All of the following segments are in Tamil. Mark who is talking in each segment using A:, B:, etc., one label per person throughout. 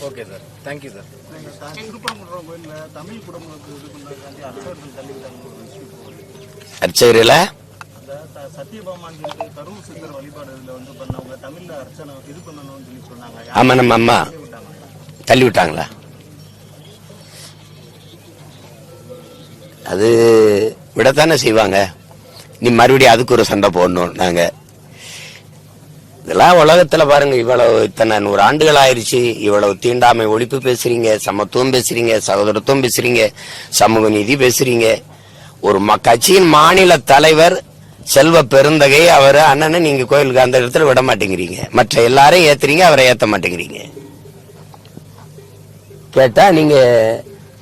A: Okay sir, thank you sir.
B: அர்ச்சகரில்
C: சத்யபாமான் கரூர் சித்தர் வழிபாடுல வந்து பண்ணவங்க தமிழ்ல அர்ச்சனை இது பண்ணணும்னு சொல்லி சொன்னாங்க.
B: ஆமா, நம்ம அம்மா தள்ளி விட்டாங்களா? அது விடத்தானே செய்வாங்க. நீ மறுபடியும் அதுக்கு ஒரு சண்டை போடணும். நாங்க இதெல்லாம் உலகத்துல பாருங்க, இவ்வளவு இத்தனை 100 ஆண்டுகள் ஆயிடுச்சு. இவ்வளவு தீண்டாமை ஒழிப்பு பேசுறீங்க, சமத்துவம் பேசுறீங்க, சகோதரத்துவம் பேசுறீங்க, சமூக நீதி பேசுறீங்க. ஒரு கட்சியின் மாநில தலைவர் செல்வ பெருந்தகை அவர் அண்ணனை நீங்க கோயிலுக்கு அந்த இடத்துல விட மாட்டேங்கிறீங்க. மற்ற எல்லாரையும் ஏத்துறீங்க, அவரை ஏத்த மாட்டேங்கிறீங்க. கேட்டா நீங்க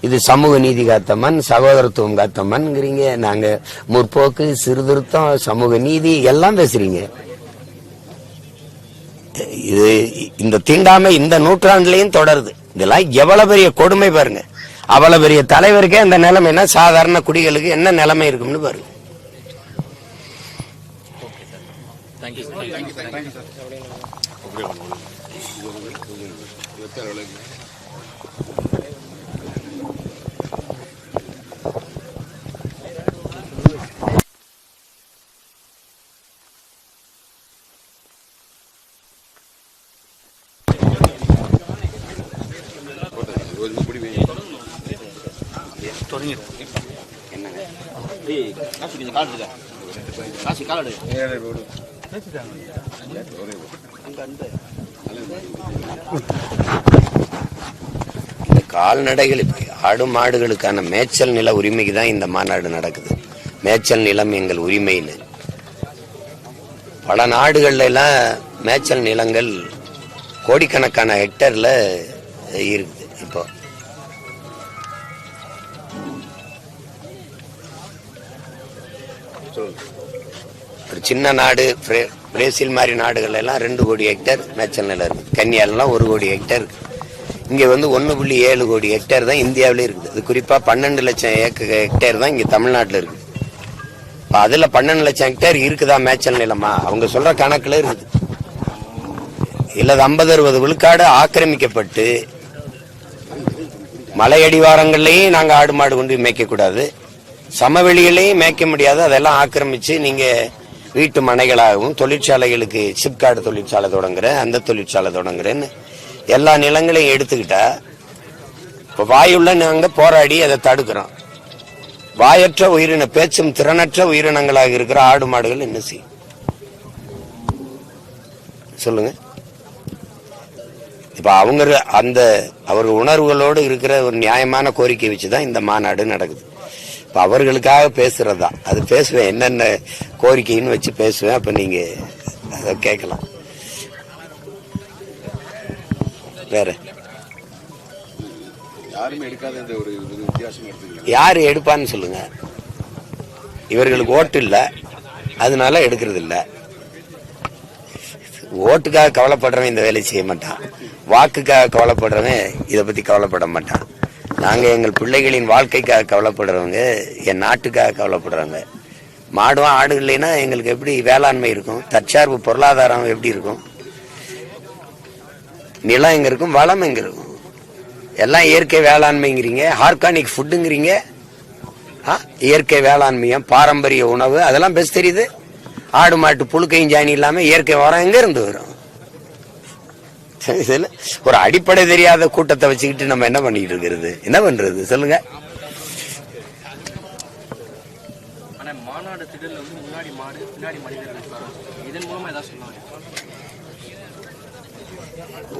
B: இது சமூக நீதி காத்தமன், சகோதரத்துவம் காத்தமன்ங்கிறீங்க. நாங்க முற்போக்கு, சீர்திருத்தம், சமூக நீதி எல்லாம் பேசுறீங்க. இது இந்த தீண்டாமை இந்த நூற்றாண்டுலயும் தொடருது. இதெல்லாம் எவ்வளவு பெரிய கொடுமை பாருங்க. அவ்வளவு பெரிய தலைவருக்கே இந்த நிலைமைனா சாதாரண குடிகளுக்கு என்ன நிலைமை இருக்கும்னு பாருங்க. இந்த கால்நடைகள் ஆடு மாடுகளுக்கான மேய்ச்சல் நில உரிமைக்கு தான் இந்த மாநாடு நடக்குது. மேய்ச்சல் நிலம் எங்கள் உரிமைன்னு பல நாடுகள்ல எல்லாம் மேய்ச்சல் நிலங்கள் கோடிக்கணக்கான ஹெக்டர்ல இருக்குது. இப்போ ஒரு சின்ன நாடு பிரேசில் மாதிரி நாடுகள் எல்லாம் 2 கோடி ஹெக்டேர் மேய்ச்சல் நிலம் இருக்கு. கன்னியாலாம் 1 கோடி ஹெக்டேர் இருக்கு. இங்க வந்து 1.7 கோடி ஹெக்டேர் தான் இந்தியாவிலே இருக்குது. இது குறிப்பா 12 லட்சம் ஹெக்டேர் தான் இங்க தமிழ்நாட்டில் இருக்கு. அதுல 12 லட்சம் ஹெக்டேர் இருக்குதா மேய்ச்சல் நிலமா? அவங்க சொல்ற கணக்குல இருக்குது. இல்ல 50-60 விழுக்காடு ஆக்கிரமிக்கப்பட்டு மலையடிவாரங்கள்லயும் நாங்க ஆடு மாடு கொண்டு மேய்க்க கூடாது, சமவெளிகளையும் மேய்க்க முடியாது. அதெல்லாம் ஆக்கிரமிச்சு நீங்க வீட்டு மனைகளாகவும் தொழிற்சாலைகளுக்கு சிப்காடு தொழிற்சாலை தொடங்குறேன், அந்த தொழிற்சாலை தொடங்குறேன்னு எல்லா நிலங்களையும் எடுத்துக்கிட்டா இப்ப வாயுள்ள நாங்க போராடி அதை தடுக்கிறோம். வாயற்ற உயிரின பேச்சும் திறனற்ற உயிரினங்களாக இருக்கிற ஆடு மாடுகள் என்ன செய்யும் சொல்லுங்க? இப்ப அவங்க அந்த அவர்கள் உணர்வுகளோடு இருக்கிற ஒரு நியாயமான கோரிக்கை வச்சுதான் இந்த மாநாடு நடக்குது. இப்ப அவர்களுக்காக பேசுறதா அது பேசுவேன், என்னென்ன கோரிக்கைன்னு வச்சு பேசுவேன். அப்ப நீங்க அதை கேட்கலாம். வேற யாரு எடுப்பான்னு சொல்லுங்க. இவர்களுக்கு ஓட்டு இல்ல, அதனால எடுக்கிறது இல்ல. ஓட்டுக்காக கவலைப்படுறவன் இந்த வேலையை செய்ய மாட்டான். வாக்குக்காக கவலைப்படுறவன் இதை பத்தி கவலைப்பட மாட்டான். நாங்க எங்கள் பிள்ளைகளின் வாழ்க்கைக்காக கவலைப்படுறவங்க, என் நாட்டுக்காக கவலைப்படுறவங்க. மாடும் ஆடு இல்லைன்னா எங்களுக்கு எப்படி வேளாண்மை இருக்கும்? தற்சார்பு பொருளாதாரம் எப்படி இருக்கும்? நிலம் எங்க இருக்கும்? வளம் எங்க இருக்கும்? எல்லாம் இயற்கை வேளாண்மைங்கிறீங்க, ஆர்கானிக் ஃபுட்டுங்கிறீங்க. இயற்கை வேளாண்மையும் பாரம்பரிய உணவு அதெல்லாம் பெஸ்ட் தெரியுது. ஆடு மாட்டு புழுக்கையும் ஜானி இல்லாம இயற்கை உரம் எங்க இருந்து வரும்? ஒரு அடிப்படை தெரியாத கூட்டத்தை வச்சுக்கிட்டு நம்ம என்ன பண்ணிட்டு இருக்கிறது? என்ன பண்றது சொல்லுங்க?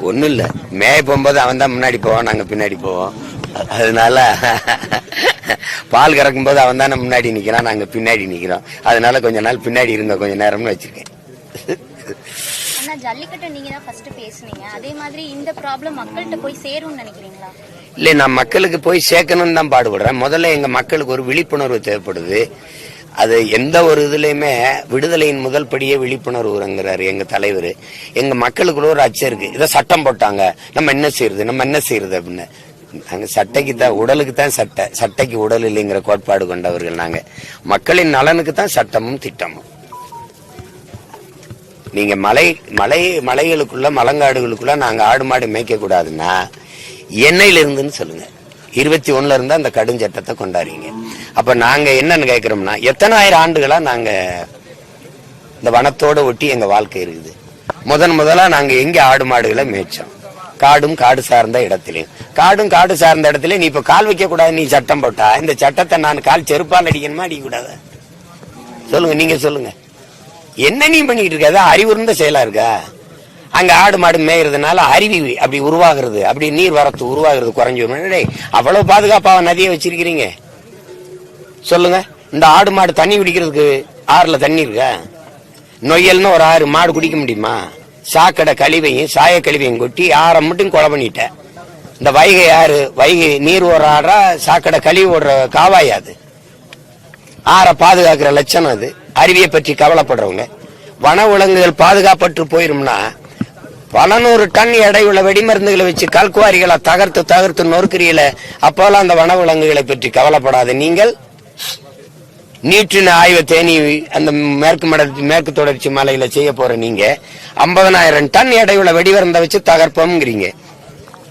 B: ஒன்னும் இல்ல, மேய போகும்போது அவன் தான் முன்னாடி போவான், நாங்க பின்னாடி போவோம். அதனால பால் கறக்கும் போது அவன் தானே முன்னாடி நிக்கிறான், நாங்க பின்னாடி நிக்கிறோம். அதனால கொஞ்ச நாள் பின்னாடி இருந்த கொஞ்ச நேரம்னு வச்சிருக்கேன்.
D: ஜல்லிக்கட்டு நீங்க தான் ஃபர்ஸ்ட் பேசுனீங்க, அதே மாதிரி இந்த ப்ராப்ளம் மக்கள்கிட்ட போய் சேரும்னு நினைக்கிறீங்களா?
B: இல்ல, நான் மக்களுக்கு போய் சேர்க்கணும்னு தான் பாடுபடுறேன். முதல்ல எங்க மக்களுக்கு ஒரு விழிப்புணர்வு தேவைப்படுது. அது எந்த ஒரு இதுலயுமே விடுதலையின் முதல் படியே விழிப்புணர்வுங்கிறாரு எங்க தலைவர். எங்க மக்களுக்குள்ள ஒரு அச்சம் இருக்கு, இதை சட்டம் போட்டாங்க நம்ம என்ன செய்யறது அப்படின்னு. நாங்க சட்டைக்கு தான், உடலுக்கு தான் சட்டை, சட்டைக்கு உடல் இல்லைங்கிற கோட்பாடு கொண்டவர்கள் நாங்க. மக்களின் நலனுக்கு தான் சட்டமும் திட்டமும். நீங்க மலைகளுக்குள்ள மலங்காடுகளுக்குள்ள நாங்க ஆடு மாடு மேய்க்க கூடாதுன்னா எண்ணெயில இருந்துன்னு சொல்லுங்க. 21 இருந்தா அந்த கடும் சட்டத்தை கொண்டாடுறீங்க. அப்ப நாங்க என்னன்னு கேட்கிறோம்னா, எத்தனை ஆயிரம் ஆண்டுகளா நாங்க இந்த வனத்தோட ஒட்டி எங்க வாழ்க்கை இருக்குது. முதலா நாங்க எங்க ஆடு மாடுகளை மேய்ச்சோம்? காடும் காடு சார்ந்த இடத்திலையும். காடும் காடு சார்ந்த இடத்துல நீ இப்ப கால் வைக்க கூடாது நீ சட்டம் போட்டா, இந்த சட்டத்தை நான் கால் செருப்பால் அடிக்கணுமா அடிக்க கூடாது? சொல்லுங்க, நீங்க சொல்லுங்க. என்ன நீ பண்ணிட்டு இருக்க? அறிவுறுந்த செயலா இருக்கா? அங்க ஆடு மாடு மேயறதுனால அருவி அப்படி உருவாகிறது, அப்படி நீர் வரத்து உருவாகிறது குறைஞ்சு. அவ்வளவு பாதுகாப்பாக நதியை வச்சிருக்கிறீங்க. சொல்லுங்க, இந்த ஆடு மாடு தண்ணி குடிக்கிறதுக்கு ஆறுல தண்ணி இருக்கா? நொய்யல்னு ஒரு ஆறு மாடு குடிக்க முடியுமா? சாக்கடை கழிவையும் சாய கழிவையும் கொட்டி ஆறை மட்டும் கொலை பண்ணிட்ட. இந்த வைகை ஆறு, வைகை நீர் ஓடுற ஆறா சாக்கடை கழிவு ஓடுற காவாயாது? ஆறை பாதுகாக்கிற லட்சணம் அது. அருவியை பற்றி கவலைப்படுறவங்க. வன விலங்குகள் பாதுகாப்பட்டு போயிரும்னா 100 டன் எடையுள்ள வெடிமருந்துகளை வச்சு கல்குவாரிகளை தகர்த்து நொறுக்கிறீங்கள, அப்போலாம் அந்த வன விலங்குகளை பற்றி கவலைப்படாத நீங்கள். நீற்றின ஆய்வு தேனி அந்த மேற்கு தொடர்ச்சி மலையில செய்ய போற நீங்க 50,000 டன் எடையுள்ள வெடிமருந்தை வச்சு தகர்ப்போம்ங்கிறீங்க.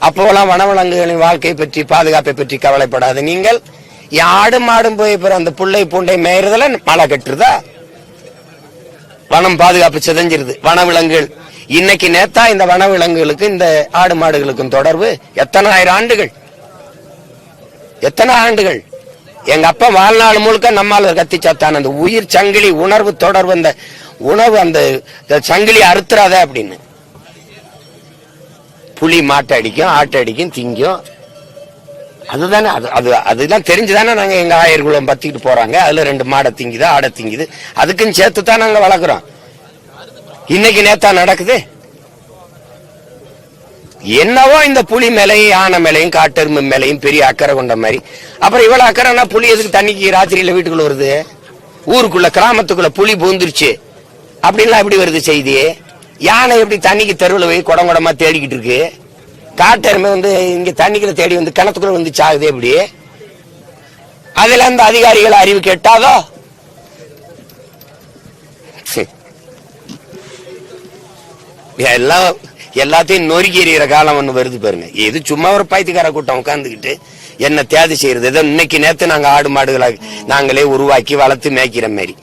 B: அப்போலாம் வனவிலங்குகளின் வாழ்க்கை பற்றி பாதுகாப்பை பற்றி கவலைப்படாத நீங்கள். ஆடு மாடும் போய் அந்த புள்ளை பூண்டை மேயறதுல மழை கட்டுறதா? வனம் பாதுகாப்பு சிதைஞ்சிருது. வனவிலங்குகள் இன்னைக்கு நேத்தா இந்த வனவிலங்குகளுக்கு இந்த ஆடு மாடுகளுக்கும் தொடர்பு எத்தனை ஆண்டுகள்? எங்க அப்பா வாழ்நாள் முழுக்க நம்மால் கத்தி சாத்தான். அந்த உயிர் சங்கிலி உணர்வு தொடர்பு, அந்த உணவு, அந்த சங்கிலி அறுத்துறாத அப்படின்னு. புலி மாட்டை அடிக்கும், ஆட்டை அடிக்கும், திங்கும். அதுதானே அதுதான் தெரிஞ்சுதானே நாங்க எங்க ஆயர்குளம் பத்திக்கிட்டு போறாங்க. அதுல 2 மாடை திங்குது, ஆடை திங்குது. அதுக்குன்னு சேர்த்து தான் நாங்க வளர்க்குறோம். இன்னைக்கு நேத்தா நடக்குது. என்னவோ இந்த புலி மேலையும் யானை மேலையும் காட்டெருமை மேலையும் பெரிய அக்கறை கொண்ட மாதிரி. அப்புறம் இவ்வளவு அக்கறைனா புலி எதுக்கு தண்ணிக்கு ராத்திரியில வீட்டுக்குள்ள வருது? ஊருக்குள்ள கிராமத்துக்குள்ள புலி பூந்துருச்சு அப்படின்லாம் எப்படி வருது செய்தி? யானை எப்படி தண்ணிக்கு தெருவில் போய் குடமா தேடிக்கிட்டு இருக்கு? காட்டெருமை இங்க தண்ணிக்குள்ள தேடி கிணத்துக்குள்ள சாகுது எப்படி? அதுல அந்த அதிகாரிகள் அறிவு கேட்டாதோ? எல்லாத்தையும் நொறுக்கி எறிகிற காலம் ஒண்ணு வருது பாருங்க. இது சும்மா ஒரு பைத்தியக்கார கூட்டம் உட்கார்ந்துக்கிட்டு என்ன தேதி செய்யறது? ஏதோ இன்னைக்கு நேத்து நாங்க ஆடு மாடுகளை நாங்களே உருவாக்கி வளர்த்து மேய்க்கிற மாதிரி.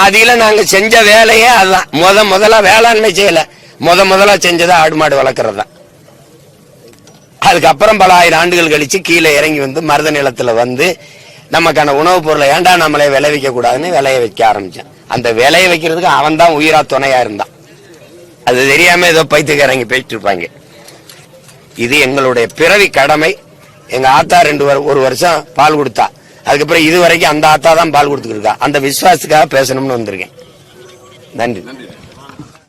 B: ஆதியில நாங்க செஞ்ச வேலையே அதுதான். முதல்ல வேளாண்மை செய்யல, முதல்ல செஞ்சதை ஆடு மாடு வளர்க்கறது தான். அதுக்கப்புறம் பல ஆயிரம் ஆண்டுகள் கழிச்சு கீழே இறங்கி மருத நிலத்துல நமக்கான உணவுப் பொருளை ஏண்டா நம்மளே விளைவிக்க கூடாதுன்னு விளைய வைக்க ஆரம்பிச்சான். அந்த விளைய வைக்கிறதுக்கு அவன் தான் உயிரா துணையா இருந்தான். அது தெரியாம ஏதோ பைத்தியக்காரங்க பேசிட்டு இருப்பாங்க. இது எங்களுடைய பிறவி கடமை. எங்க ஆத்தா ஒரு வருஷம் பால் கொடுத்தா. அதுக்கப்புறம் இது வரைக்கும் அந்த ஆத்தா தான் பால் கொடுத்துக்கிட்டு இருக்கா. அந்த விசுவாசத்துக்காக பேசணும்னு வந்திருக்கேன். நன்றி.